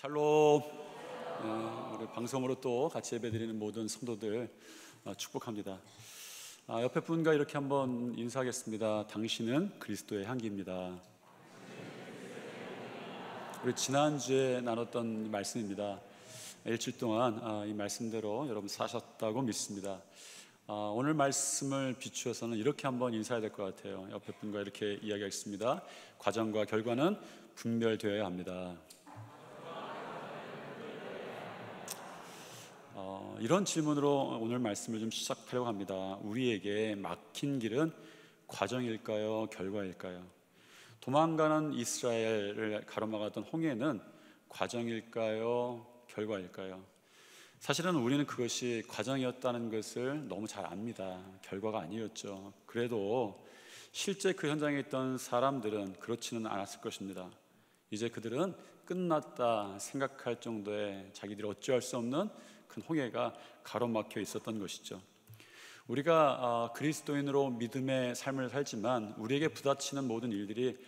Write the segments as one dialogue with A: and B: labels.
A: 샬롬. 우리 방송으로 또 같이 예배드리는 모든 성도들 축복합니다. 옆에 분과 이렇게 한번 인사하겠습니다. 당신은 그리스도의 향기입니다. 우리 지난주에 나눴던 말씀입니다. 일주일 동안 이 말씀대로 여러분 사셨다고 믿습니다. 오늘 말씀을 비추어서는 이렇게 한번 인사해야 될 것 같아요. 옆에 분과 이렇게 이야기하겠습니다. 과정과 결과는 분별되어야 합니다. 이런 질문으로 오늘 말씀을 좀 시작하려고 합니다. 우리에게 막힌 길은 과정일까요? 결과일까요? 도망가는 이스라엘을 가로막았던 홍해는 과정일까요? 결과일까요? 사실은 우리는 그것이 과정이었다는 것을 너무 잘 압니다. 결과가 아니었죠. 그래도 실제 그 현장에 있던 사람들은 그렇지는 않았을 것입니다. 이제 그들은 끝났다 생각할 정도의 자기들이 어찌할 수 없는 큰 홍해가 가로막혀 있었던 것이죠. 우리가 그리스도인으로 믿음의 삶을 살지만 우리에게 부딪히는 모든 일들이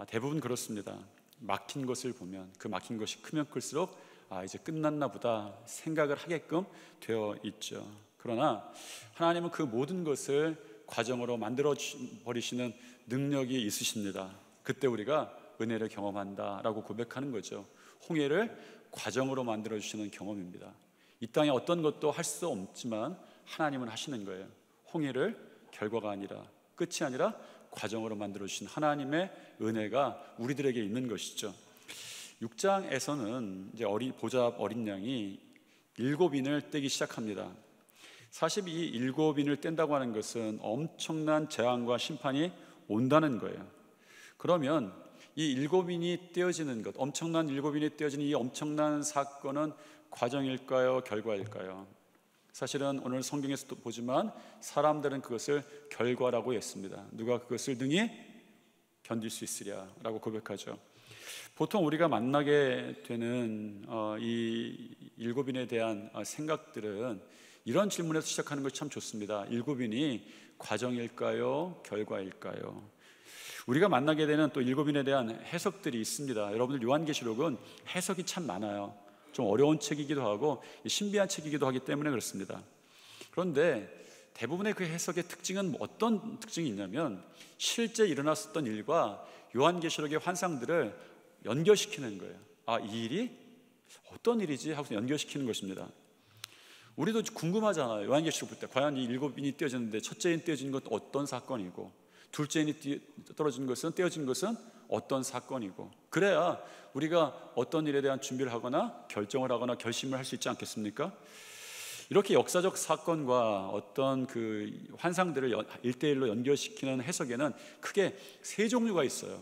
A: 대부분 그렇습니다. 막힌 것을 보면 그 막힌 것이 크면 클수록 이제 끝났나 보다 생각을 하게끔 되어 있죠. 그러나 하나님은 그 모든 것을 과정으로 만들어 버리시는 능력이 있으십니다. 그때 우리가 은혜를 경험한다라고 고백하는 거죠. 홍해를 과정으로 만들어 주시는 경험입니다. 이 땅에 어떤 것도 할 수 없지만 하나님은 하시는 거예요. 홍해를 결과가 아니라 끝이 아니라 과정으로 만들어 주신 하나님의 은혜가 우리들에게 있는 것이죠. 6장에서는 이제 보잡 어린 양이 7인을 떼기 시작합니다. 사실 이 7인을 뗀다고 하는 것은 엄청난 재앙과 심판이 온다는 거예요. 그러면 이 7인이 떼어지는 것, 엄청난 7인이 떼어지는 이 엄청난 사건은 과정일까요? 결과일까요? 사실은 오늘 성경에서도 보지만 사람들은 그것을 결과라고 했습니다. 누가 그것을 능히 견딜 수 있으랴 라고 고백하죠. 보통 우리가 만나게 되는 이 7인에 대한 생각들은 이런 질문에서 시작하는 것이 참 좋습니다. 7인이 과정일까요? 결과일까요? 우리가 만나게 되는 또 7인에 대한 해석들이 있습니다. 여러분들 요한계시록은 해석이 참 많아요. 좀 어려운 책이기도 하고 신비한 책이기도 하기 때문에 그렇습니다. 그런데 대부분의 그 해석의 특징은 어떤 특징이 있냐면 실제 일어났었던 일과 요한계시록의 환상들을 연결시키는 거예요. 이 일이 어떤 일이지? 하고서 연결시키는 것입니다. 우리도 궁금하잖아요. 요한계시록 볼 때 과연 이 7인이 떼어졌는데 첫째인 떼어진 것은 어떤 사건이고 둘째인이 떨어진 것은 떼어진 것은 어떤 사건이고, 그래야 우리가 어떤 일에 대한 준비를 하거나 결정을 하거나 결심을 할 수 있지 않겠습니까? 이렇게 역사적 사건과 어떤 그 환상들을 1대1로 연결시키는 해석에는 크게 3종류가 있어요.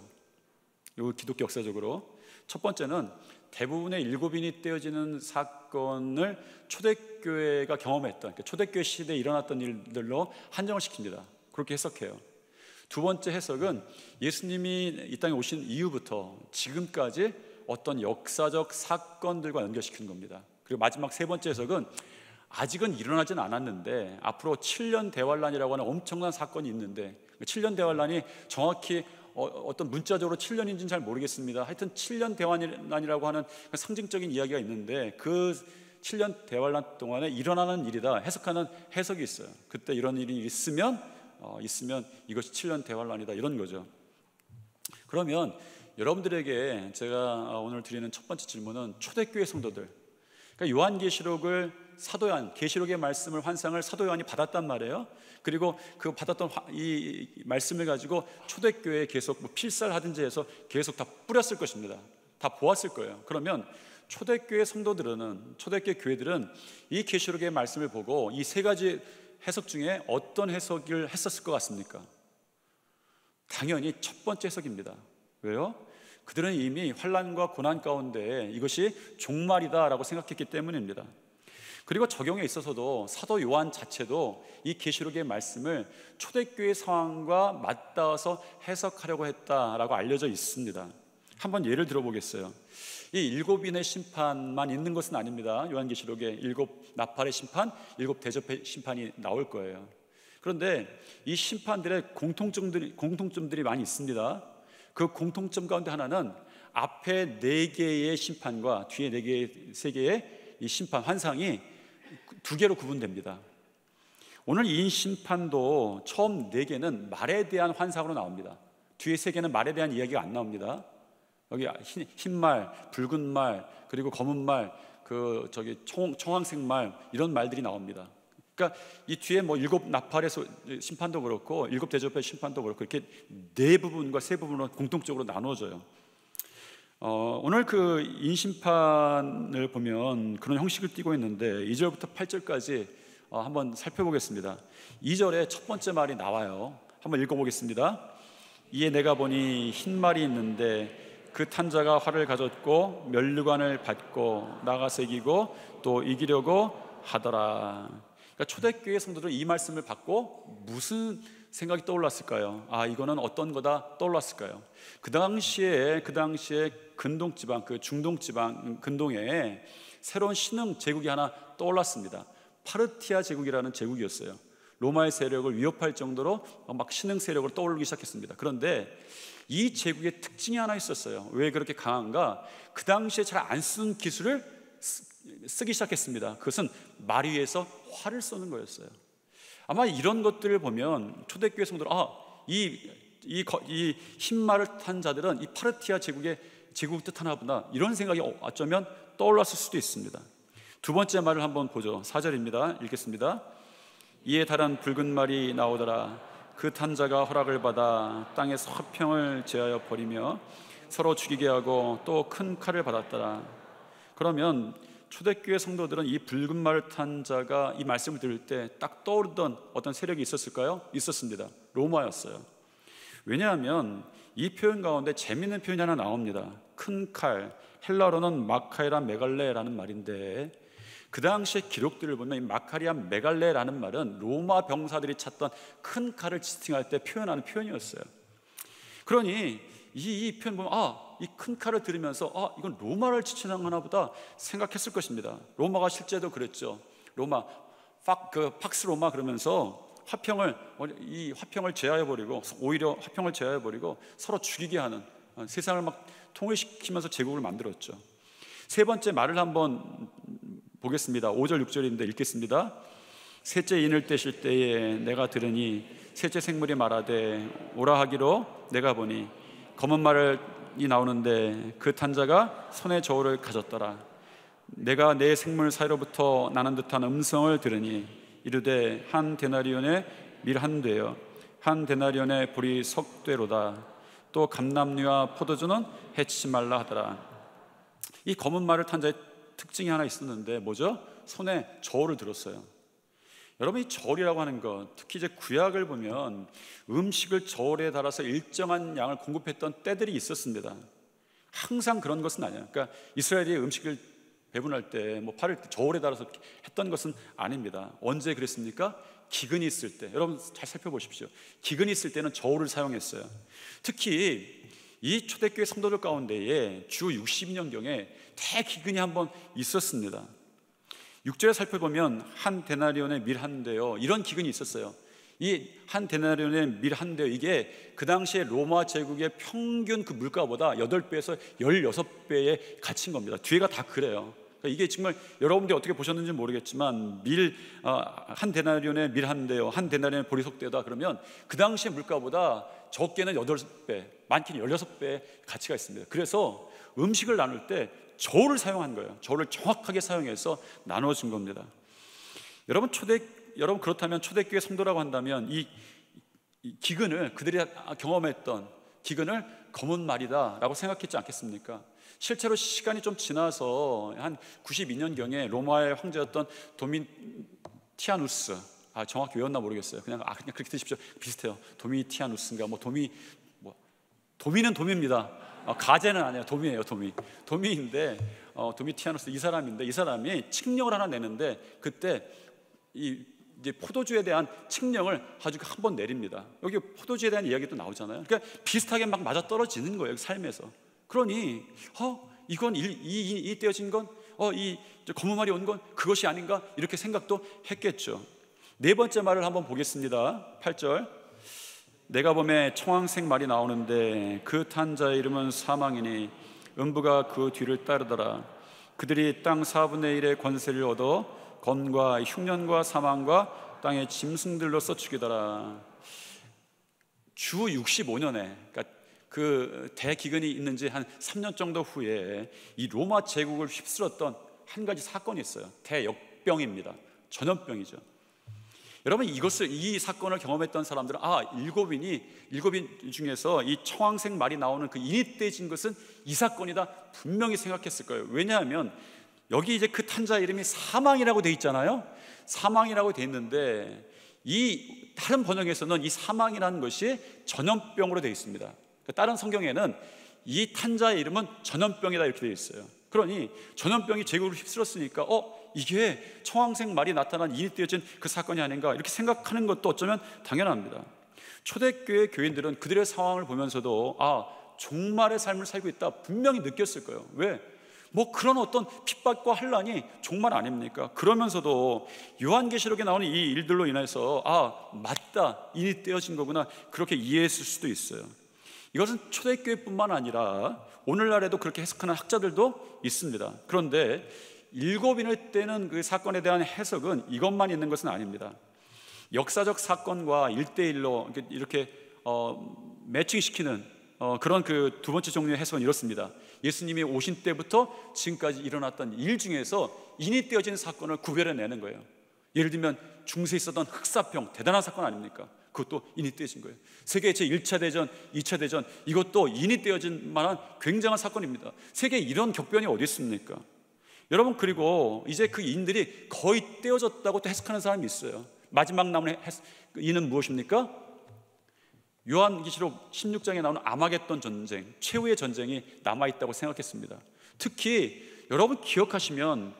A: 이 기독교 역사적으로 첫 번째는 대부분의 7인이 떼어지는 사건을 초대교회가 경험했던, 그러니까 초대교회 시대에 일어났던 일들로 한정을 시킵니다. 그렇게 해석해요. 두 번째 해석은 예수님이 이 땅에 오신 이후부터 지금까지 어떤 역사적 사건들과 연결시키는 겁니다. 그리고 마지막 세 번째 해석은 아직은 일어나진 않았는데 앞으로 7년 대환란이라고 하는 엄청난 사건이 있는데 7년 대환란이 정확히 어떤 문자적으로 7년인지는 잘 모르겠습니다. 하여튼 7년 대환란이라고 하는 상징적인 이야기가 있는데 그 7년 대환란 동안에 일어나는 일이다 해석하는 해석이 있어요. 그때 이런 일이 있으면 이것이 7년 대환란이다 이런 거죠. 그러면 여러분들에게 제가 오늘 드리는 첫 번째 질문은 초대교회 성도들, 그러니까 요한계시록을 사도 요한, 계시록의 말씀을 환상을 사도 요한이 받았단 말이에요. 그리고 그 받았던 이 말씀을 가지고 초대교회에 계속 필살하든지 해서 계속 다 뿌렸을 것입니다. 다 보았을 거예요. 그러면 초대교회 성도들은, 초대교회 교회들은 이 계시록의 말씀을 보고 이 세 가지 해석 중에 어떤 해석을 했었을 것 같습니까? 당연히 첫 번째 해석입니다. 왜요? 그들은 이미 환난과 고난 가운데 이것이 종말이다라고 생각했기 때문입니다. 그리고 적용에 있어서도 사도 요한 자체도 이 계시록의 말씀을 초대교회 상황과 맞닿아서 해석하려고 했다라고 알려져 있습니다. 한번 예를 들어보겠어요. 이 7인의 심판만 있는 것은 아닙니다. 요한계시록에 7 나팔의 심판, 7 대접의 심판이 나올 거예요. 그런데 이 심판들의 공통점들이 많이 있습니다. 그 공통점 가운데 하나는 앞에 네 개의 심판과 뒤에 세 개의 이 심판 환상이 두 개로 구분됩니다. 오늘 이 심판도 처음 네 개는 말에 대한 환상으로 나옵니다. 뒤에 세 개는 말에 대한 이야기가 안 나옵니다. 여기 흰 말, 붉은 말, 그리고 검은 말, 청황색 말, 이런 말들이 나옵니다. 그러니까 이 뒤에 뭐 일곱 나팔의 심판도 그렇고 일곱 대접의 심판도 그렇고 이렇게 네 부분과 세 부분으로 공통적으로 나누어져요. 오늘 그 인심판을 보면 그런 형식을 띠고 있는데 2절부터 8절까지 한번 살펴보겠습니다. 2절에 첫 번째 말이 나와요. 한번 읽어보겠습니다. 이에 내가 보니 흰 말이 있는데 그 탄자가 활을 가졌고 면류관을 받고 나가서 이기고 또 이기려고 하더라. 그러니까 초대교회 성도들은 이 말씀을 받고 무슨 생각이 떠올랐을까요? 이거는 어떤 거다 떠올랐을까요? 그 당시에 근동 지방, 그 중동 지방 근동에 새로운 신흥 제국이 하나 떠올랐습니다. 파르티아 제국이라는 제국이었어요. 로마의 세력을 위협할 정도로 막 신흥 세력으로 떠오르기 시작했습니다. 그런데 이 제국의 특징이 하나 있었어요. 왜 그렇게 강한가? 그 당시에 잘 안 쓰는 기술을 쓰기 시작했습니다. 그것은 말 위에서 활을 쏘는 거였어요. 아마 이런 것들을 보면 초대교회 성도들, 이 흰말을 탄 자들은 이 파르티아 제국의 뜻하나 보다, 이런 생각이 어쩌면 떠올랐을 수도 있습니다. 두 번째 말을 한번 보죠. 4절입니다. 읽겠습니다. 이에 다른 붉은 말이 나오더라. 그 탄 자가 허락을 받아 땅에서 화평을 제하여 버리며 서로 죽이게 하고 또 큰 칼을 받았더라. 그러면 초대교회 성도들은 이 붉은 말을 탄 자가 이 말씀을 들을 때 딱 떠오르던 어떤 세력이 있었을까요? 있었습니다. 로마였어요. 왜냐하면 이 표현 가운데 재미있는 표현이 하나 나옵니다. 큰 칼, 헬라어로는 마카이라 메갈레라는 말인데, 그 당시의 기록들을 보면 이 마카리아 메갈레라는 말은 로마 병사들이 찾던 큰 칼을 지칭할 때 표현하는 표현이었어요. 그러니 이 표현 보면 이 큰 칼을 들으면서 이건 로마를 지칭하나 보다 생각했을 것입니다. 로마가 실제도 그랬죠. 로마 팍스 로마 그러면서 화평을 제하해 버리고, 오히려 화평을 제하해 버리고 서로 죽이게 하는, 세상을 막 통일시키면서 제국을 만들었죠. 세 번째 말을 한번 보겠습니다. 5절 6절인데 읽겠습니다. 셋째 인을 떼실 때에 내가 들으니 셋째 생물이 말하되 오라 하기로 내가 보니 검은 말이 나오는데 그 탄 자가 손에 저울을 가졌더라. 내가 내 생물 사이로부터 나는 듯한 음성을 들으니 이르되 한 데나리온의 밀 한 되여 한 데나리온의 보리 석 되로다. 또 감람류와 포도주는 해치지 말라 하더라. 이 검은 말을 탄 자의 특징이 하나 있었는데 뭐죠? 손에 저울을 들었어요. 여러분, 이 저울이라고 하는 것, 특히 이제 구약을 보면 음식을 저울에 달아서 일정한 양을 공급했던 때들이 있었습니다. 항상 그런 것은 아니에요. 그러니까 이스라엘이 음식을 배분할 때 팔을 저울에 달아서 했던 것은 아닙니다. 언제 그랬습니까? 기근이 있을 때. 여러분 잘 살펴보십시오. 기근이 있을 때는 저울을 사용했어요. 특히 이 초대교회 성도들 가운데에 주 62년경에 대기근이 한번 있었습니다. 6절에 살펴보면 한 데나리온의 밀 한 대요, 이런 기근이 있었어요. 이 한 데나리온의 밀 한 대요, 이게 그 당시에 로마 제국의 평균 그 물가보다 8배에서 16배의 가치인 겁니다. 뒤에가 다 그래요. 이게 정말 여러분들이 어떻게 보셨는지 모르겠지만 한 데나리온의 밀 한 대요, 한 데나리온의 보리석 대다 그러면 그 당시의 물가보다 적게는 8배, 많게는 16배의 가치가 있습니다. 그래서 음식을 나눌 때 저울을 사용한 거예요. 저울을 정확하게 사용해서 나눠준 겁니다. 여러분 그렇다면 초대교회 성도라고 한다면 이 기근을, 그들이 경험했던 기근을 검은 말이다라고 생각했지 않겠습니까? 실제로 시간이 좀 지나서 한 92년경에 로마의 황제였던 도미티아누스, 정확히 외웠나 모르겠어요. 그냥 그렇게 드십시오. 비슷해요. 도미티아누스인가 도미는 도미입니다. 가제는 아니에요. 도미예요. 도미인데 도미티아누스, 이 사람이 칙령을 하나 내는데 그때 이제 포도주에 대한 칙령을 아주 한 번 내립니다. 여기 포도주에 대한 이야기도 나오잖아요. 그러니까 비슷하게 막 맞아 떨어지는 거예요, 삶에서. 그러니 이건 이 떼어진 건 이 검은 말이 온 건 그것이 아닌가, 이렇게 생각도 했겠죠. 네 번째 말을 한번 보겠습니다. 8절. 내가 보매 청황색 말이 나오는데 그 탄 자의 이름은 사망이니 음부가 그 뒤를 따르더라. 그들이 땅 4분의 1의 권세를 얻어 검과 흉년과 사망과 땅의 짐승들로서 죽이더라. 주 65년에, 그러니까 그 대기근이 있는 지 한 3년 정도 후에 이 로마 제국을 휩쓸었던 한 가지 사건이 있어요. 대역병입니다. 전염병이죠. 여러분, 이 사건을 경험했던 사람들은 일곱인 중에서 이 청황색 말이 나오는 그 인이 떼진 것은 이 사건이다 분명히 생각했을 거예요. 왜냐하면 여기 이제 그 탄자 이름이 사망이라고 돼 있잖아요. 사망이라고 돼 있는데 이 다른 번역에서는 이 사망이라는 것이 전염병으로 돼 있습니다. 그러니까 다른 성경에는 이 탄자의 이름은 전염병이다 이렇게 돼 있어요. 그러니 전염병이 제국을 휩쓸었으니까 이게 청황색 말이 나타난 인이 떼어진 그 사건이 아닌가 이렇게 생각하는 것도 어쩌면 당연합니다. 초대교회 교인들은 그들의 상황을 보면서도 종말의 삶을 살고 있다 분명히 느꼈을 거예요. 왜? 그런 어떤 핍박과 환난이 종말 아닙니까? 그러면서도 요한계시록에 나오는 이 일들로 인해서 맞다, 인이 떼어진 거구나 그렇게 이해했을 수도 있어요. 이것은 초대교회뿐만 아니라 오늘날에도 그렇게 해석하는 학자들도 있습니다. 그런데 일곱인을 떼는 그 사건에 대한 해석은 이것만 있는 것은 아닙니다. 역사적 사건과 1대1로 이렇게 매칭시키는 그런 그 두 번째 종류의 해석은 이렇습니다. 예수님이 오신 때부터 지금까지 일어났던 일 중에서 인이 떼어진 사건을 구별해내는 거예요. 예를 들면 중세에 있었던 흑사병, 대단한 사건 아닙니까? 그것도 인이 떼어진 거예요. 세계 제1차 대전, 2차 대전, 이것도 인이 떼어진 만한 굉장한 사건입니다. 세계에 이런 격변이 어디 있습니까? 여러분, 그리고 이제 그 인들이 거의 떼어졌다고 또 해석하는 사람이 있어요. 마지막 남은 인은 무엇입니까? 요한계시록 16장에 나오는 아마겟돈 전쟁, 최후의 전쟁이 남아있다고 생각했습니다. 특히 여러분 기억하시면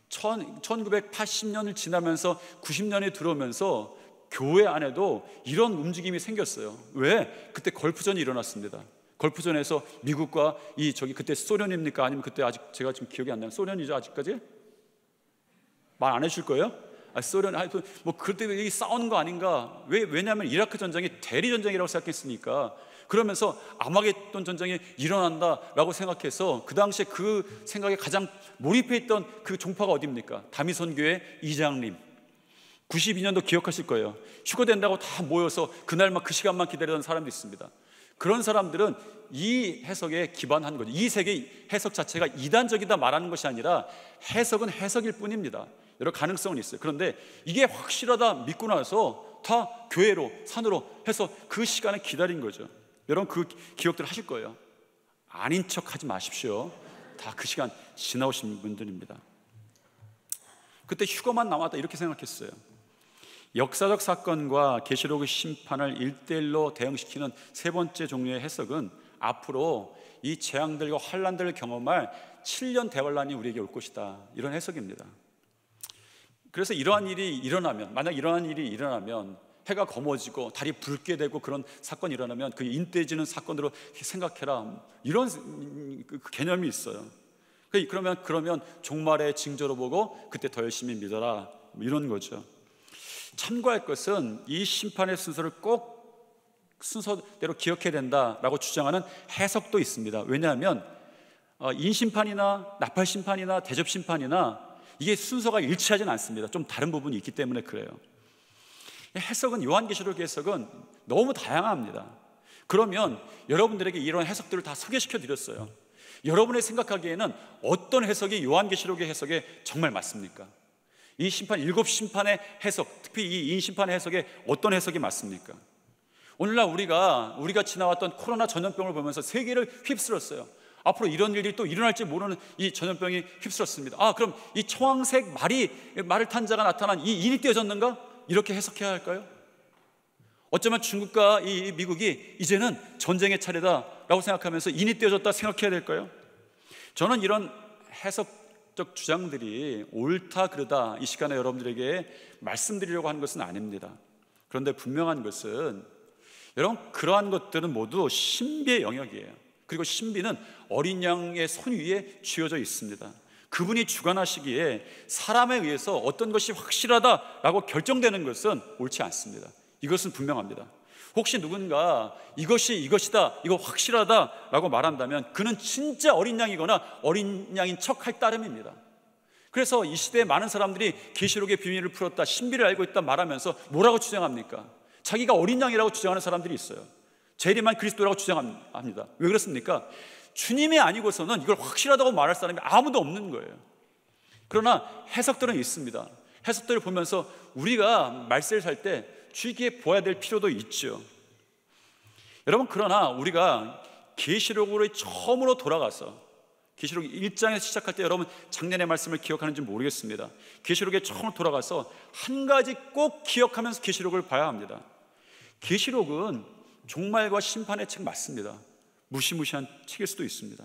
A: 1980년을 지나면서 90년이 들어오면서 교회 안에도 이런 움직임이 생겼어요. 왜? 그때 걸프전이 일어났습니다. 걸프전에서 미국과 그때 소련입니까? 아니면 그때 아직 제가 지금 기억이 안 나요. 소련이죠 아직까지? 말 안 해줄 거예요? 소련, 그때 싸우는 거 아닌가? 왜냐하면 이라크 전쟁이 대리 전쟁이라고 생각했으니까. 그러면서 아마겟돈 전쟁이 일어난다라고 생각해서 그 당시에 그 생각에 가장 몰입해 있던 그 종파가 어디입니까? 다미선교회 이장님. 92년도 기억하실 거예요. 휴거된다고 다 모여서 그날만 그 시간만 기다리던 사람도 있습니다. 그런 사람들은 이 해석에 기반한 거죠. 이 세계 해석 자체가 이단적이다 말하는 것이 아니라 해석은 해석일 뿐입니다. 여러 가능성은 있어요. 그런데 이게 확실하다 믿고 나서 다 교회로 산으로 해서 그 시간을 기다린 거죠. 여러분 그 기억들 하실 거예요. 아닌 척 하지 마십시오. 다 그 시간 지나오신 분들입니다. 그때 휴거만 남았다 이렇게 생각했어요. 역사적 사건과 계시록의 심판을 1대1로 대응시키는 세 번째 종류의 해석은 앞으로 이 재앙들과 환난들을 경험할 7년 대환란이 우리에게 올 것이다, 이런 해석입니다. 그래서 만약 이러한 일이 일어나면 해가 검어지고 달이 붉게 되고 그런 사건이 일어나면 그 인떼지는 사건으로 생각해라, 이런 그 개념이 있어요. 그러면 종말의 징조로 보고 그때 더 열심히 믿어라, 이런 거죠. 참고할 것은 이 심판의 순서를 꼭 순서대로 기억해야 된다라고 주장하는 해석도 있습니다. 왜냐하면 인심판이나 나팔심판이나 대접심판이나 이게 순서가 일치하진 않습니다. 좀 다른 부분이 있기 때문에 그래요. 해석은, 요한계시록 해석은 너무 다양합니다. 그러면 여러분들에게 이런 해석들을 다 소개시켜 드렸어요. 여러분이 생각하기에는 어떤 해석이 요한계시록의 해석에 정말 맞습니까? 이 심판, 7심판의 해석, 특히 이 인심판의 해석에 어떤 해석이 맞습니까? 오늘날 우리가 지나왔던 코로나 전염병을 보면서 세계를 휩쓸었어요. 앞으로 이런 일이 또 일어날지 모르는 이 전염병이 휩쓸었습니다. 그럼 이 청황색 말을 탄 자가 나타난 이 인이 떼어졌는가? 이렇게 해석해야 할까요? 어쩌면 중국과 이 미국이 이제는 전쟁의 차례다라고 생각하면서 인이 떼어졌다 생각해야 될까요? 저는 이런 해석적 주장들이 옳다 그르다 이 시간에 여러분들에게 말씀드리려고 하는 것은 아닙니다. 그런데 분명한 것은 여러분, 그러한 것들은 모두 신비의 영역이에요. 그리고 신비는 어린 양의 손 위에 쥐어져 있습니다. 그분이 주관하시기에 사람에 의해서 어떤 것이 확실하다라고 결정되는 것은 옳지 않습니다. 이것은 분명합니다. 혹시 누군가 이것이 이것이다, 이거 확실하다라고 말한다면 그는 진짜 어린 양이거나 어린 양인 척할 따름입니다. 그래서 이 시대에 많은 사람들이 계시록의 비밀을 풀었다, 신비를 알고 있다 말하면서 뭐라고 주장합니까? 자기가 어린 양이라고 주장하는 사람들이 있어요. 재림한 그리스도라고 주장합니다. 왜 그렇습니까? 주님이 아니고서는 이걸 확실하다고 말할 사람이 아무도 없는 거예요. 그러나 해석들은 있습니다. 해석들을 보면서 우리가 말세를 살 때 주의 깊게 보아야 될 필요도 있죠. 여러분, 그러나 우리가 계시록으로 처음으로 돌아가서 계시록 1장에서 시작할 때 여러분 작년의 말씀을 기억하는지 모르겠습니다. 계시록에 처음 돌아가서 한 가지 꼭 기억하면서 계시록을 봐야 합니다. 계시록은 종말과 심판의 책 맞습니다. 무시무시한 책일 수도 있습니다.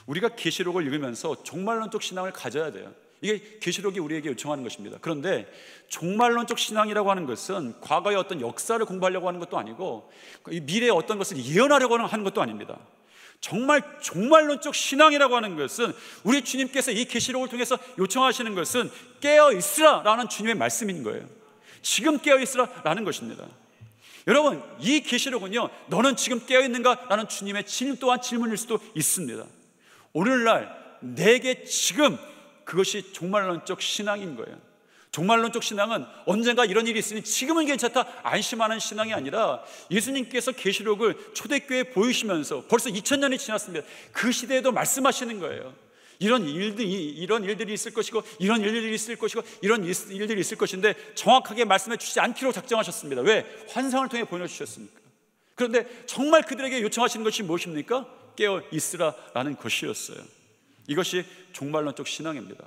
A: 우리가 계시록을 읽으면서 종말론적 신앙을 가져야 돼요. 이게 계시록이 우리에게 요청하는 것입니다. 그런데 종말론적 신앙이라고 하는 것은 과거의 어떤 역사를 공부하려고 하는 것도 아니고 미래의 어떤 것을 예언하려고 하는 것도 아닙니다. 정말 종말론적 신앙이라고 하는 것은 우리 주님께서 이 계시록을 통해서 요청하시는 것은 깨어 있으라라는 주님의 말씀인 거예요. 지금 깨어 있으라라는 것입니다. 여러분, 이 계시록은요, 너는 지금 깨어 있는가라는 주님의 질문 또한 질문일 수도 있습니다. 오늘날 내게 지금 그것이 종말론적 신앙인 거예요. 종말론적 신앙은 언젠가 이런 일이 있으니 지금은 괜찮다 안심하는 신앙이 아니라 예수님께서 계시록을 초대교회에 보이시면서 벌써 2000년이 지났습니다. 그 시대에도 말씀하시는 거예요. 이런 일들이 있을 것이고 이런 일들이 있을 것이고 이런 일들이 있을 것인데 정확하게 말씀해 주시지 않기로 작정하셨습니다. 왜? 환상을 통해 보여주셨습니까? 그런데 정말 그들에게 요청하시는 것이 무엇입니까? 깨어 있으라라는 것이었어요. 이것이 종말론적 신앙입니다.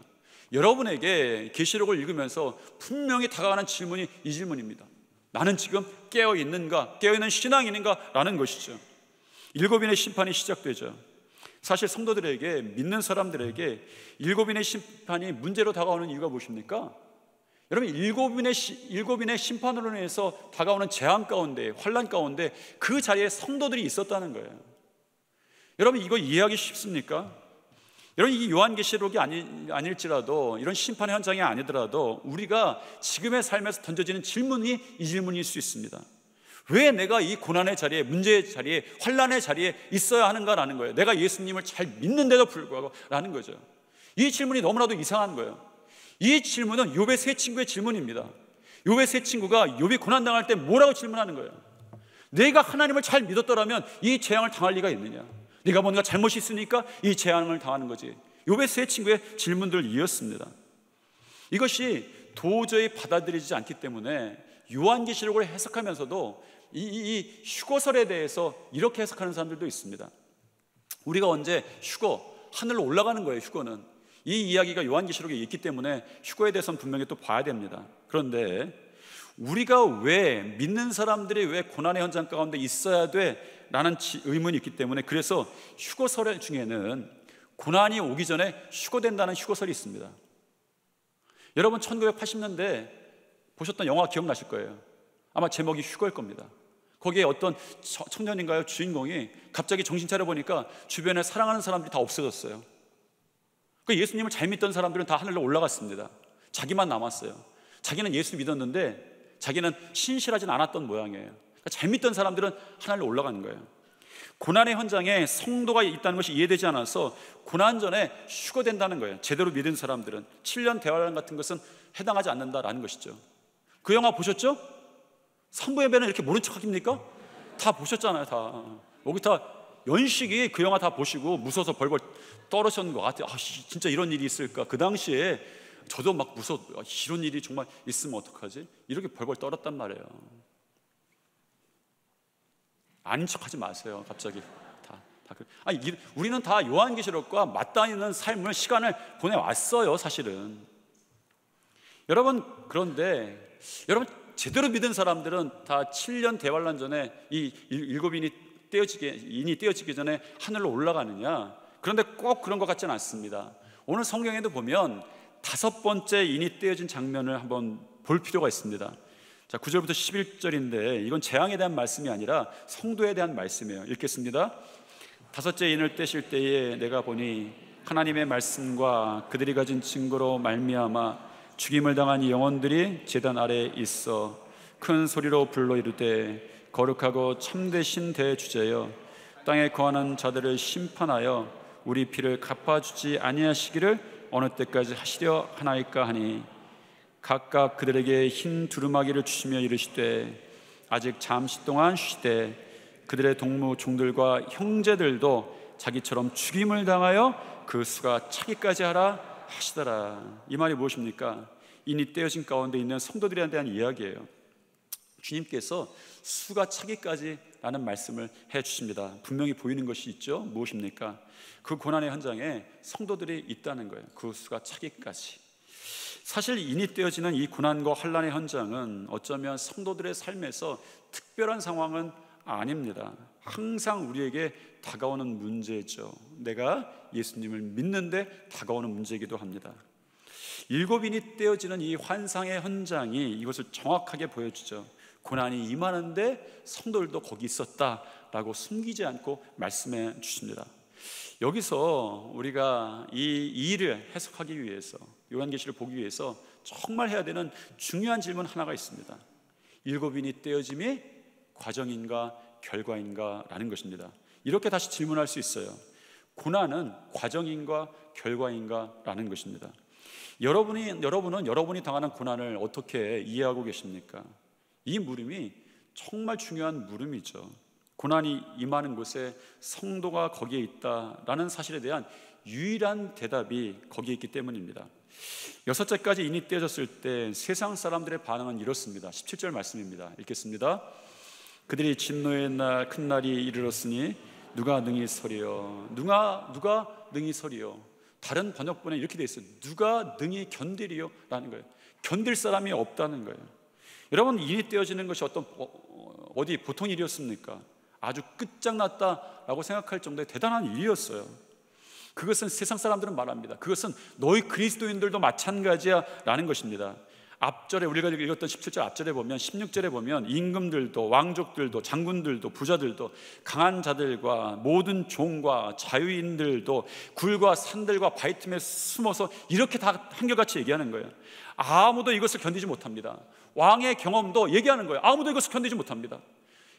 A: 여러분에게 계시록을 읽으면서 분명히 다가가는 질문이 이 질문입니다. 나는 지금 깨어 있는가? 깨어 있는 신앙이 있는가? 라는 것이죠. 일곱인의 심판이 시작되죠. 사실 성도들에게, 믿는 사람들에게 일곱인의 심판이 문제로 다가오는 이유가 무엇입니까? 여러분, 일곱인의 심판으로 인해서 다가오는 재앙 가운데, 환난 가운데 그 자리에 성도들이 있었다는 거예요. 여러분, 이거 이해하기 쉽습니까? 여러분, 이 요한계시록이 아닐지라도, 이런 심판의 현장이 아니더라도 우리가 지금의 삶에서 던져지는 질문이 이 질문일 수 있습니다. 왜 내가 이 고난의 자리에, 문제의 자리에, 환난의 자리에 있어야 하는가라는 거예요. 내가 예수님을 잘 믿는데도 불구하고 라는 거죠. 이 질문이 너무나도 이상한 거예요. 이 질문은 욥의 세 친구의 질문입니다. 욥의 세 친구가 욥이 고난당할 때 뭐라고 질문하는 거예요? 내가 하나님을 잘 믿었더라면 이 재앙을 당할 리가 있느냐? 네가 뭔가 잘못이 있으니까 이 재앙을 당하는 거지. 욥의 세 친구의 질문들이었습니다. 이것이 도저히 받아들이지 않기 때문에 요한계시록을 해석하면서도 이 휴거설에 대해서 이렇게 해석하는 사람들도 있습니다. 우리가 언제 하늘로 올라가는 거예요. 휴거는 이 이야기가 요한계시록에 있기 때문에 휴거에 대해서는 분명히 또 봐야 됩니다. 그런데 우리가 왜, 믿는 사람들이 왜 고난의 현장 가운데 있어야 돼? 라는 의문이 있기 때문에, 그래서 휴거설 중에는 고난이 오기 전에 휴거된다는 휴거설이 있습니다. 여러분 1980년대 보셨던 영화 기억나실 거예요. 아마 제목이 휴거일 겁니다. 거기에 어떤 청년인가요? 주인공이 갑자기 정신 차려 보니까 주변에 사랑하는 사람들이 다 없어졌어요. 그 예수님을 잘 믿던 사람들은 다 하늘로 올라갔습니다. 자기만 남았어요. 자기는 예수 믿었는데 자기는 신실하진 않았던 모양이에요. 그러니까 잘 믿던 사람들은 하늘로 올라가는 거예요. 고난의 현장에 성도가 있다는 것이 이해되지 않아서 고난 전에 휴거된다는 거예요. 제대로 믿은 사람들은 7년 대환란 같은 것은 해당하지 않는다라는 것이죠. 그 영화 보셨죠? 산부예배는 이렇게 모른 척 하깁니까? 다 보셨잖아요. 다 여기 다 연식이 그 영화 다 보시고 무서워서 벌벌 떨으셨는 것 같아요. 진짜 이런 일이 있을까? 그 당시에 저도 막 무서워, 이런 일이 정말 있으면 어떡하지? 이렇게 벌벌 떨었단 말이에요. 아닌 척하지 마세요. 갑자기 우리는 다 요한계시록과 맞닿는 삶을, 시간을 보내왔어요. 사실은 여러분, 그런데 여러분 제대로 믿은 사람들은 다 7년 대환란 전에 이 일곱인이 떼어지기 전에 하늘로 올라가느냐? 그런데 꼭 그런 것 같지는 않습니다. 오늘 성경에도 보면 5번째 인이 떼어진 장면을 한번 볼 필요가 있습니다. 자, 9절부터 11절인데 이건 재앙에 대한 말씀이 아니라 성도에 대한 말씀이에요. 읽겠습니다. 5째 인을 떼실 때에 내가 보니 하나님의 말씀과 그들이 가진 증거로 말미암아 죽임을 당한 영혼들이 제단 아래에 있어 큰 소리로 불러 이르되 거룩하고 참되신 대주제여, 땅에 거하는 자들을 심판하여 우리 피를 갚아주지 아니하시기를 어느 때까지 하시려 하나이까 하니, 각각 그들에게 흰 두루마기를 주시며 이르시되 아직 잠시 동안 쉬되 그들의 동무 종들과 형제들도 자기처럼 죽임을 당하여 그 수가 차기까지 하라 하시더라. 이 말이 무엇입니까? 이니 떼어진 가운데 있는 성도들에 대한 이야기예요. 주님께서 수가 차기까지 라는 말씀을 해주십니다. 분명히 보이는 것이 있죠. 무엇입니까? 그 고난의 현장에 성도들이 있다는 거예요. 그 수가 차기까지. 사실 인이 떼어지는 이 고난과 환난의 현장은 어쩌면 성도들의 삶에서 특별한 상황은 아닙니다. 항상 우리에게 다가오는 문제죠. 내가 예수님을 믿는데 다가오는 문제이기도 합니다. 7인이 떼어지는 이 환상의 현장이 이것을 정확하게 보여주죠. 고난이 임하는데 성도들도 거기 있었다라고 숨기지 않고 말씀해 주십니다. 여기서 우리가 이 일을 해석하기 위해서, 요한계시를 보기 위해서 정말 해야 되는 중요한 질문 하나가 있습니다. 7인이 떼어짐이 과정인가 결과인가 라는 것입니다. 이렇게 다시 질문할 수 있어요. 고난은 과정인가 결과인가 라는 것입니다. 여러분은 여러분이 당하는 고난을 어떻게 이해하고 계십니까? 이 물음이 정말 중요한 물음이죠. 고난이 임하는 곳에 성도가 거기에 있다라는 사실에 대한 유일한 대답이 거기에 있기 때문입니다. 6절까지 인이 떼어졌을 때 세상 사람들의 반응은 이렇습니다. 17절 말씀입니다. 읽겠습니다. 그들이 진노의 날 큰 날이 이르렀으니 누가 능히 서리요. 누가 능히 서리요. 다른 번역본에 이렇게 되어 있어요. 누가 능히 견디리요 라는 거예요. 견딜 사람이 없다는 거예요. 여러분, 인이 떼어지는 것이 어디 보통 일이었습니까? 아주 끝장났다라고 생각할 정도의 대단한 일이었어요. 그것은 세상 사람들은 말합니다. 그것은 너희 그리스도인들도 마찬가지야 라는 것입니다. 앞절에 우리가 읽었던 17절 앞절에 보면, 16절에 보면 임금들도 왕족들도 장군들도 부자들도 강한 자들과 모든 종과 자유인들도 굴과 산들과 바위 틈에 숨어서 이렇게 다 한결같이 얘기하는 거예요. 아무도 이것을 견디지 못합니다. 왕의 경험도 얘기하는 거예요. 아무도 이것을 견디지 못합니다.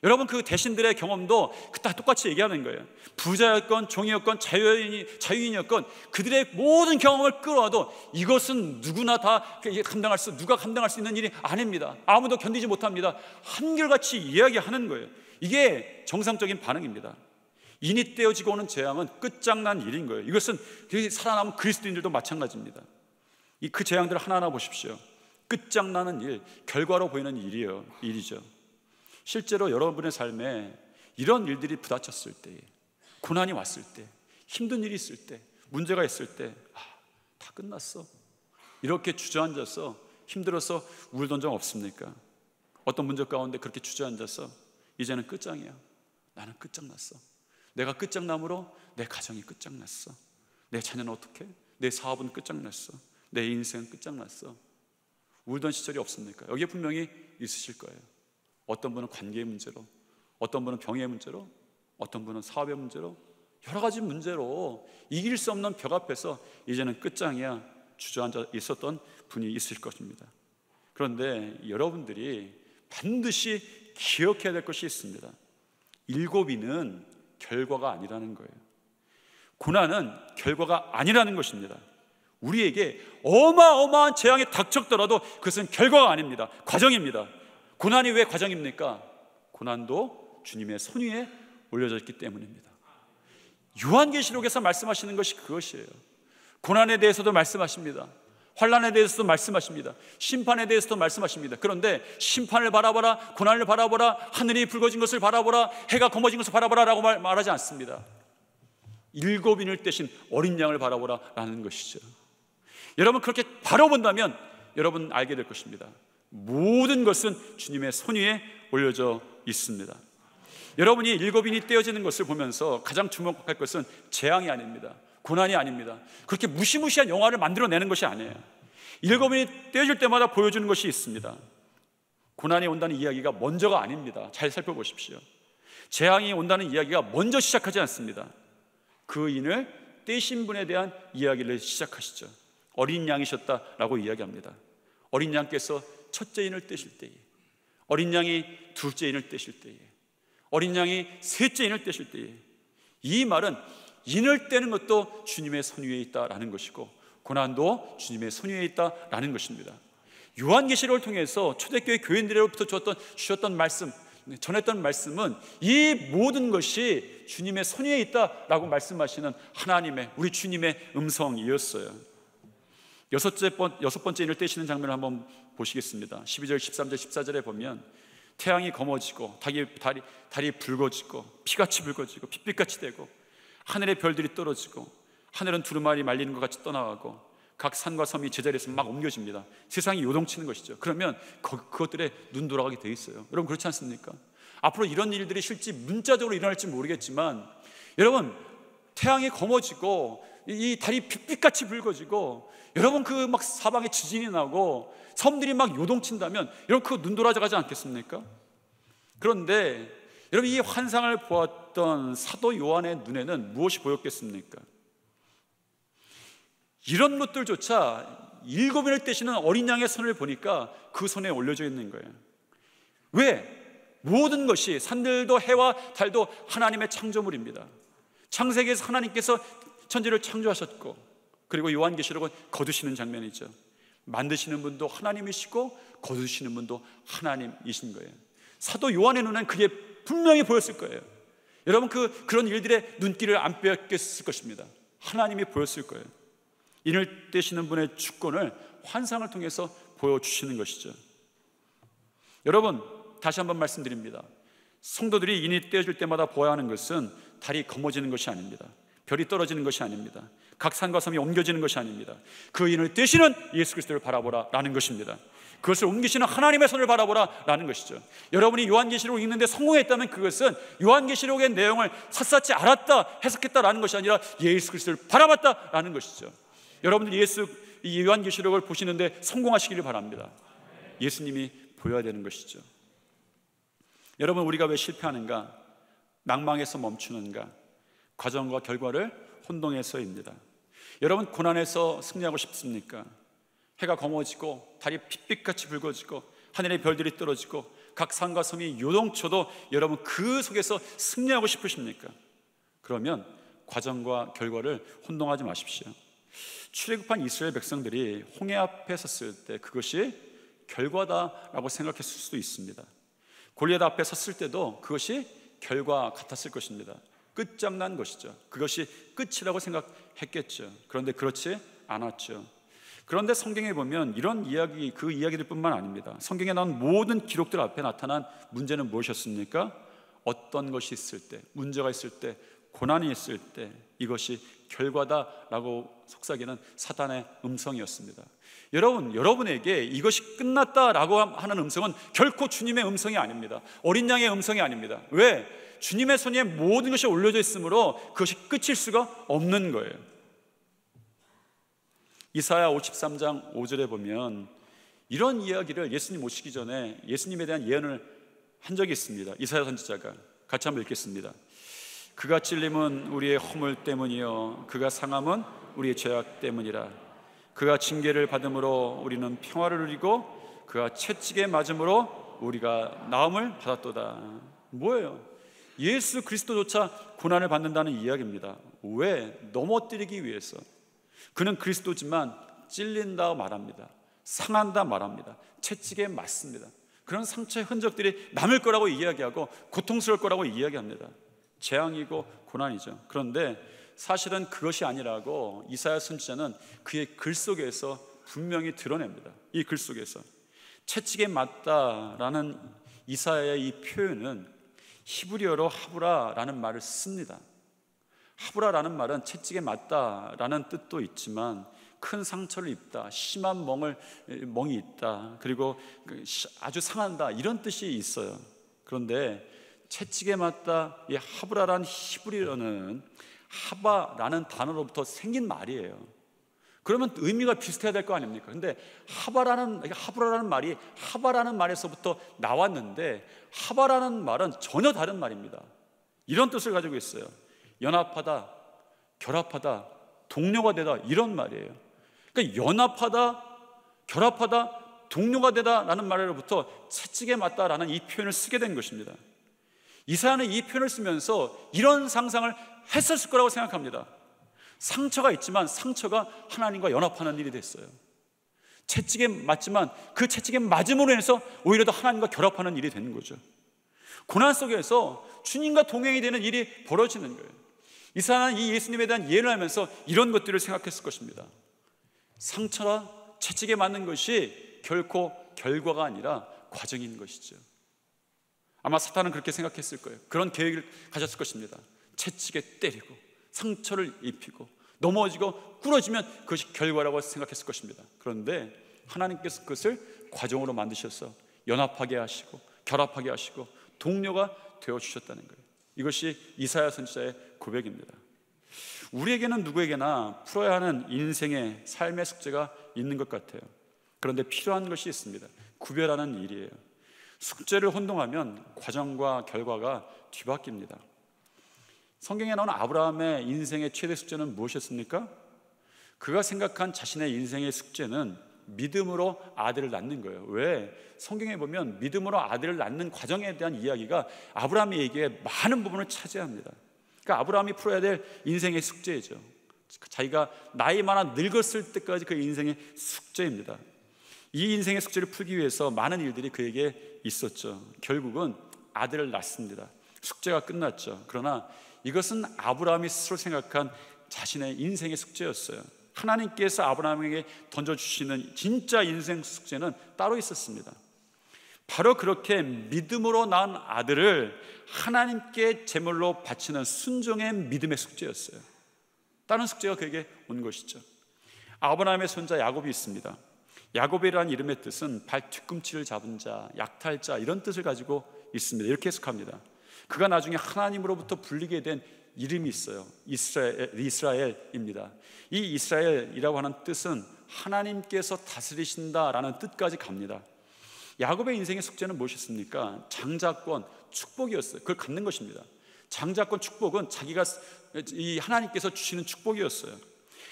A: 여러분, 그 대신들의 경험도 다 똑같이 얘기하는 거예요. 부자였건 종이었건 자유인이었건 그들의 모든 경험을 끌어와도 이것은 누가 감당할 수 있는 일이 아닙니다. 아무도 견디지 못합니다. 한결같이 이야기하는 거예요. 이게 정상적인 반응입니다. 인이 떼어지고 오는 재앙은 끝장난 일인 거예요. 이것은 살아남은 그리스도인들도 마찬가지입니다. 그 재앙들을 하나하나 보십시오. 끝장나는 일, 결과로 보이는 일이죠. 실제로 여러분의 삶에 이런 일들이 부닥쳤을 때, 고난이 왔을 때, 힘든 일이 있을 때, 문제가 있을 때, 다 끝났어, 이렇게 주저앉아서 힘들어서 울던 적 없습니까? 어떤 문제 가운데 그렇게 주저앉아서 이제는 끝장이야, 나는 끝장났어, 내가 끝장남으로 내 가정이 끝장났어, 내 자녀는 어떻게? 내 사업은 끝장났어, 내 인생은 끝장났어, 울던 시절이 없습니까? 여기에 분명히 있으실 거예요. 어떤 분은 관계의 문제로, 어떤 분은 병의 문제로, 어떤 분은 사업의 문제로, 여러 가지 문제로 이길 수 없는 벽 앞에서 이제는 끝장이야 주저앉아 있었던 분이 있을 것입니다. 그런데 여러분들이 반드시 기억해야 될 것이 있습니다. 7인은 결과가 아니라는 거예요. 고난은 결과가 아니라는 것입니다. 우리에게 어마어마한 재앙이 닥쳤더라도 그것은 결과가 아닙니다. 과정입니다. 고난이 왜 과정입니까? 고난도 주님의 손 위에 올려져 있기 때문입니다. 요한계시록에서 말씀하시는 것이 그것이에요. 고난에 대해서도 말씀하십니다. 환난에 대해서도 말씀하십니다. 심판에 대해서도 말씀하십니다. 그런데 심판을 바라보라, 고난을 바라보라, 하늘이 붉어진 것을 바라보라, 해가 검어진 것을 바라보라 라고 말하지 않습니다. 7인을 떼신 어린 양을 바라보라 라는 것이죠. 여러분, 그렇게 바라본다면 여러분 알게 될 것입니다. 모든 것은 주님의 손 위에 올려져 있습니다. 여러분이 7인이 떼어지는 것을 보면서 가장 주목할 것은 재앙이 아닙니다. 고난이 아닙니다. 그렇게 무시무시한 영화를 만들어내는 것이 아니에요. 7인이 떼어질 때마다 보여주는 것이 있습니다. 고난이 온다는 이야기가 먼저가 아닙니다. 잘 살펴보십시오. 재앙이 온다는 이야기가 먼저 시작하지 않습니다. 그 인을 떼신 분에 대한 이야기를 시작하시죠. 어린 양이셨다라고 이야기합니다. 어린 양께서 첫째 인을 떼실 때에 어린 양이 둘째 인을 떼실 때에, 어린 양이 셋째 인을 떼실 때에, 이 말은 인을 떼는 것도 주님의 손위에 있다라는 것이고 고난도 주님의 손위에 있다라는 것입니다. 요한계시록을 통해서 초대교회 교인들로부터 주셨던 말씀, 전했던 말씀은 이 모든 것이 주님의 손위에 있다라고 말씀하시는 하나님의, 우리 주님의 음성이었어요. 여섯 번째 인을 떼시는 장면을 한번 보시겠습니다. 12절, 13절, 14절에 보면 태양이 검어지고 달이 붉어지고 피같이 붉어지고 핏빛같이 되고 하늘의 별들이 떨어지고 하늘은 두루마리 말리는 것 같이 떠나가고 각 산과 섬이 제자리에서 막 옮겨집니다. 세상이 요동치는 것이죠. 그러면 그것들에 눈 돌아가게 돼 있어요. 여러분 그렇지 않습니까? 앞으로 이런 일들이 실제 문자적으로 일어날지 모르겠지만 여러분 태양이 검어지고 이 달이 핏빛같이 붉어지고 여러분 그 막 사방에 지진이 나고 섬들이 막 요동친다면 여러분 그거 눈 돌아가지 않겠습니까? 그런데 여러분 이 환상을 보았던 사도 요한의 눈에는 무엇이 보였겠습니까? 이런 것들조차 7인을 떼시는 어린 양의 손을 보니까 그 손에 올려져 있는 거예요. 왜? 모든 것이 산들도 해와 달도 하나님의 창조물입니다. 창세기에서 하나님께서 천지를 창조하셨고 그리고 요한계시록은 거두시는 장면이죠. 만드시는 분도 하나님이시고 거두시는 분도 하나님이신 거예요. 사도 요한의 눈엔 그게 분명히 보였을 거예요. 여러분 그런 일들의 눈길을 안 빼앗겼을 것입니다. 하나님이 보였을 거예요. 인을 떼시는 분의 주권을 환상을 통해서 보여주시는 것이죠. 여러분 다시 한번 말씀드립니다. 성도들이 인이 떼어질 때마다 보아야 하는 것은 달이 검어지는 것이 아닙니다. 별이 떨어지는 것이 아닙니다. 각 산과 섬이 옮겨지는 것이 아닙니다. 그 인을 떼시는 예수 그리스도를 바라보라 라는 것입니다. 그것을 옮기시는 하나님의 손을 바라보라 라는 것이죠. 여러분이 요한계시록을 읽는데 성공했다면 그것은 요한계시록의 내용을 샅샅이 알았다, 해석했다라는 것이 아니라 예수 그리스도를 바라봤다라는 것이죠. 여러분들 이 요한계시록을 보시는데 성공하시기를 바랍니다. 예수님이 보여야 되는 것이죠. 여러분 우리가 왜 실패하는가? 낭망에서 멈추는가? 과정과 결과를 혼동해서입니다. 여러분 고난에서 승리하고 싶습니까? 해가 검어지고 달이 핏빛같이 붉어지고 하늘의 별들이 떨어지고 각 산과 섬이 요동쳐도 여러분 그 속에서 승리하고 싶으십니까? 그러면 과정과 결과를 혼동하지 마십시오. 출애굽한 이스라엘 백성들이 홍해 앞에 섰을 때 그것이 결과다라고 생각했을 수도 있습니다. 골리앗 앞에 섰을 때도 그것이 결과 같았을 것입니다. 끝장난 것이죠. 그것이 끝이라고 생각했겠죠. 그런데 그렇지 않았죠. 그런데 성경에 보면 이런 이야기, 그 이야기들뿐만 아닙니다. 성경에 나온 모든 기록들 앞에 나타난 문제는 무엇이었습니까? 어떤 것이 있을 때, 문제가 있을 때, 고난이 있을 때 이것이 결과다라고 속삭이는 사단의 음성이었습니다. 여러분에게 이것이 끝났다라고 하는 음성은 결코 주님의 음성이 아닙니다. 어린 양의 음성이 아닙니다. 왜? 주님의 손에 모든 것이 올려져 있으므로 그것이 끝일 수가 없는 거예요. 이사야 53장 5절에 보면 이런 이야기를 예수님 오시기 전에 예수님에 대한 예언을 한 적이 있습니다. 이사야 선지자가 같이 한번 읽겠습니다. 그가 찔림은 우리의 허물 때문이요 그가 상함은 우리의 죄악 때문이라. 그가 징계를 받음으로 우리는 평화를 누리고 그가 채찍에 맞음으로 우리가 나음을 받았도다. 뭐예요? 예수 그리스도조차 고난을 받는다는 이야기입니다. 왜? 넘어뜨리기 위해서. 그는 그리스도지만 찔린다 말합니다. 상한다 말합니다. 채찍에 맞습니다. 그런 상처의 흔적들이 남을 거라고 이야기하고 고통스러울 거라고 이야기합니다. 재앙이고 고난이죠. 그런데 사실은 그것이 아니라고 이사야 선지자는 그의 글 속에서 분명히 드러냅니다. 이 글 속에서 채찍에 맞다라는 이사야의 이 표현은 히브리어로 하브라라는 말을 씁니다. 하브라라는 말은 채찍에 맞다라는 뜻도 있지만 큰 상처를 입다, 심한 멍이 있다, 그리고 아주 상한다 이런 뜻이 있어요. 그런데 채찍에 맞다, 이 하브라라는 히브리어는 하바라는 단어로부터 생긴 말이에요. 그러면 의미가 비슷해야 될 거 아닙니까? 근데 하브라라는 말이 하바라는 말에서부터 나왔는데 하바라는 말은 전혀 다른 말입니다. 이런 뜻을 가지고 있어요. 연합하다, 결합하다, 동료가 되다 이런 말이에요. 그러니까 연합하다, 결합하다, 동료가 되다라는 말로부터 채찍에 맞다라는 이 표현을 쓰게 된 것입니다. 이사야는 이 표현을 쓰면서 이런 상상을 했었을 거라고 생각합니다. 상처가 있지만 상처가 하나님과 연합하는 일이 됐어요. 채찍에 맞지만 그 채찍에 맞음으로 인해서 오히려 더 하나님과 결합하는 일이 되는 거죠. 고난 속에서 주님과 동행이 되는 일이 벌어지는 거예요. 이사야는 이 예수님에 대한 이해를 하면서 이런 것들을 생각했을 것입니다. 상처나 채찍에 맞는 것이 결코 결과가 아니라 과정인 것이죠. 아마 사탄은 그렇게 생각했을 거예요. 그런 계획을 가졌을 것입니다. 채찍에 때리고 상처를 입히고 넘어지고 꾸러지면 그것이 결과라고 생각했을 것입니다. 그런데 하나님께서 그것을 과정으로 만드셔서 연합하게 하시고 결합하게 하시고 동료가 되어주셨다는 거예요. 이것이 이사야 선지자의 고백입니다. 우리에게는 누구에게나 풀어야 하는 인생의 삶의 숙제가 있는 것 같아요. 그런데 필요한 것이 있습니다. 구별하는 일이에요. 숙제를 혼동하면 과정과 결과가 뒤바뀝니다. 성경에 나오는 아브라함의 인생의 최대 숙제는 무엇이었습니까? 그가 생각한 자신의 인생의 숙제는 믿음으로 아들을 낳는 거예요. 왜? 성경에 보면 믿음으로 아들을 낳는 과정에 대한 이야기가 아브라함의 얘기에 많은 부분을 차지합니다. 그러니까 아브라함이 풀어야 될 인생의 숙제이죠. 자기가 나이 많아 늙었을 때까지 그 인생의 숙제입니다. 이 인생의 숙제를 풀기 위해서 많은 일들이 그에게 있었죠. 결국은 아들을 낳습니다. 숙제가 끝났죠. 그러나 이것은 아브라함이 스스로 생각한 자신의 인생의 숙제였어요. 하나님께서 아브라함에게 던져주시는 진짜 인생 숙제는 따로 있었습니다. 바로 그렇게 믿음으로 낳은 아들을 하나님께 제물로 바치는 순종의 믿음의 숙제였어요. 다른 숙제가 그에게 온 것이죠. 아브라함의 손자 야곱이 있습니다. 야곱이라는 이름의 뜻은 발 뒤꿈치를 잡은 자, 약탈자 이런 뜻을 가지고 있습니다. 이렇게 해석합니다. 그가 나중에 하나님으로부터 불리게 된 이름이 있어요. 이스라엘입니다. 이 이스라엘이라고 하는 뜻은 하나님께서 다스리신다라는 뜻까지 갑니다. 야곱의 인생의 숙제는 무엇이었습니까? 장자권, 축복이었어요. 그걸 갖는 것입니다. 장자권, 축복은 자기가 이 하나님께서 주시는 축복이었어요.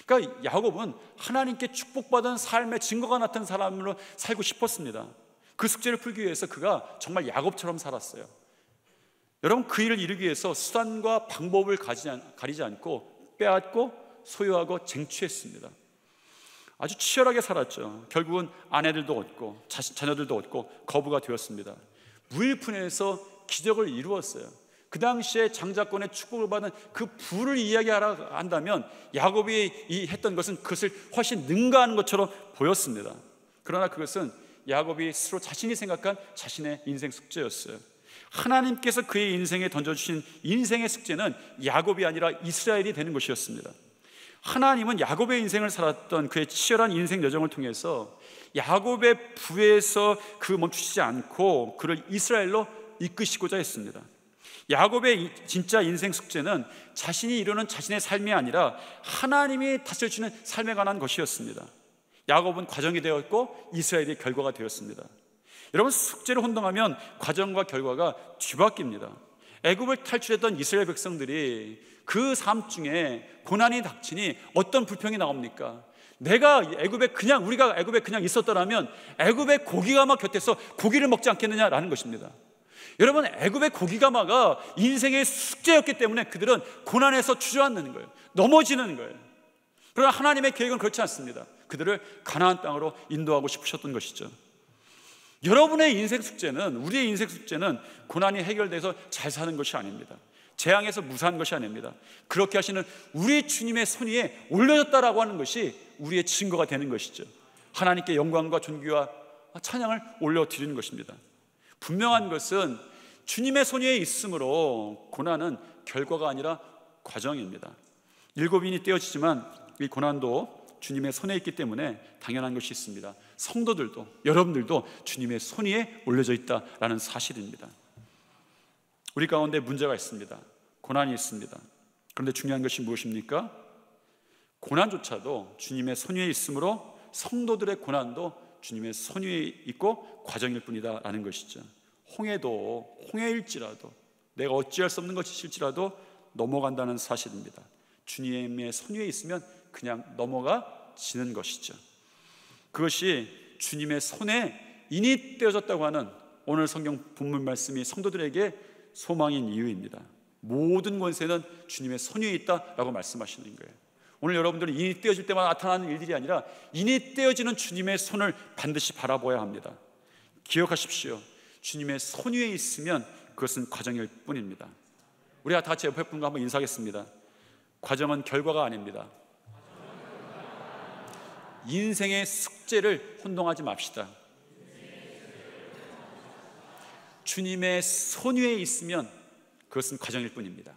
A: 그러니까 야곱은 하나님께 축복받은 삶의 증거가 나타난 사람으로 살고 싶었습니다. 그 숙제를 풀기 위해서 그가 정말 야곱처럼 살았어요. 여러분, 그 일을 이루기 위해서 수단과 방법을 가리지 않고 빼앗고 소유하고 쟁취했습니다. 아주 치열하게 살았죠. 결국은 아내들도 얻고 자녀들도 얻고 거부가 되었습니다. 무일푼에서 기적을 이루었어요. 그 당시에 장자권의 축복을 받은 그 부를 이야기하라 한다면 야곱이 했던 것은 그것을 훨씬 능가하는 것처럼 보였습니다. 그러나 그것은 야곱이 스스로 자신이 생각한 자신의 인생 숙제였어요. 하나님께서 그의 인생에 던져주신 인생의 숙제는 야곱이 아니라 이스라엘이 되는 것이었습니다. 하나님은 야곱의 인생을 살았던 그의 치열한 인생 여정을 통해서 야곱의 부에서 그 멈추지 않고 그를 이스라엘로 이끄시고자 했습니다. 야곱의 진짜 인생 숙제는 자신이 이루는 자신의 삶이 아니라 하나님이 다스려주는 삶에 관한 것이었습니다. 야곱은 과정이 되었고 이스라엘이 결과가 되었습니다. 여러분, 숙제를 혼동하면 과정과 결과가 뒤바뀝니다. 애굽을 탈출했던 이스라엘 백성들이 그 삶 중에 고난이 닥치니 어떤 불평이 나옵니까? 우리가 애굽에 그냥 있었더라면 애굽의 고기가마 곁에서 고기를 먹지 않겠느냐라는 것입니다. 여러분, 애굽의 고기가마가 인생의 숙제였기 때문에 그들은 고난에서 주저앉는 거예요. 넘어지는 거예요. 그러나 하나님의 계획은 그렇지 않습니다. 그들을 가나안 땅으로 인도하고 싶으셨던 것이죠. 여러분의 인생 숙제는, 우리의 인생 숙제는 고난이 해결돼서 잘 사는 것이 아닙니다. 재앙에서 무사한 것이 아닙니다. 그렇게 하시는 우리 주님의 손 위에 올려졌다라고 하는 것이 우리의 증거가 되는 것이죠. 하나님께 영광과 존귀와 찬양을 올려드리는 것입니다. 분명한 것은 주님의 손 위에 있으므로 고난은 결과가 아니라 과정입니다. 7인이 떼어지지만 이 고난도 주님의 손에 있기 때문에 당연한 것이 있습니다. 성도들도, 여러분들도 주님의 손 위에 올려져 있다라는 사실입니다. 우리 가운데 문제가 있습니다. 고난이 있습니다. 그런데 중요한 것이 무엇입니까? 고난조차도 주님의 손 위에 있으므로 성도들의 고난도 주님의 손 위에 있고 과정일 뿐이다라는 것이죠. 홍해일지라도, 내가 어찌할 수 없는 것일지라도 넘어간다는 사실입니다. 주님의 손 위에 있으면 그냥 넘어가지는 것이죠. 그것이 주님의 손에 인이 떼어졌다고 하는 오늘 성경 본문 말씀이 성도들에게 소망인 이유입니다. 모든 권세는 주님의 손 위에 있다라고 말씀하시는 거예요. 오늘 여러분들은 인이 떼어질 때마다 나타나는 일들이 아니라 인이 떼어지는 주님의 손을 반드시 바라보아야 합니다. 기억하십시오. 주님의 손 위에 있으면 그것은 과정일 뿐입니다. 우리가 다 같이 옆에 분과 한번 인사하겠습니다. 과정은 결과가 아닙니다. 인생의 숙제를 혼동하지 맙시다. 주님의 손 위에 있으면 그것은 과정일 뿐입니다.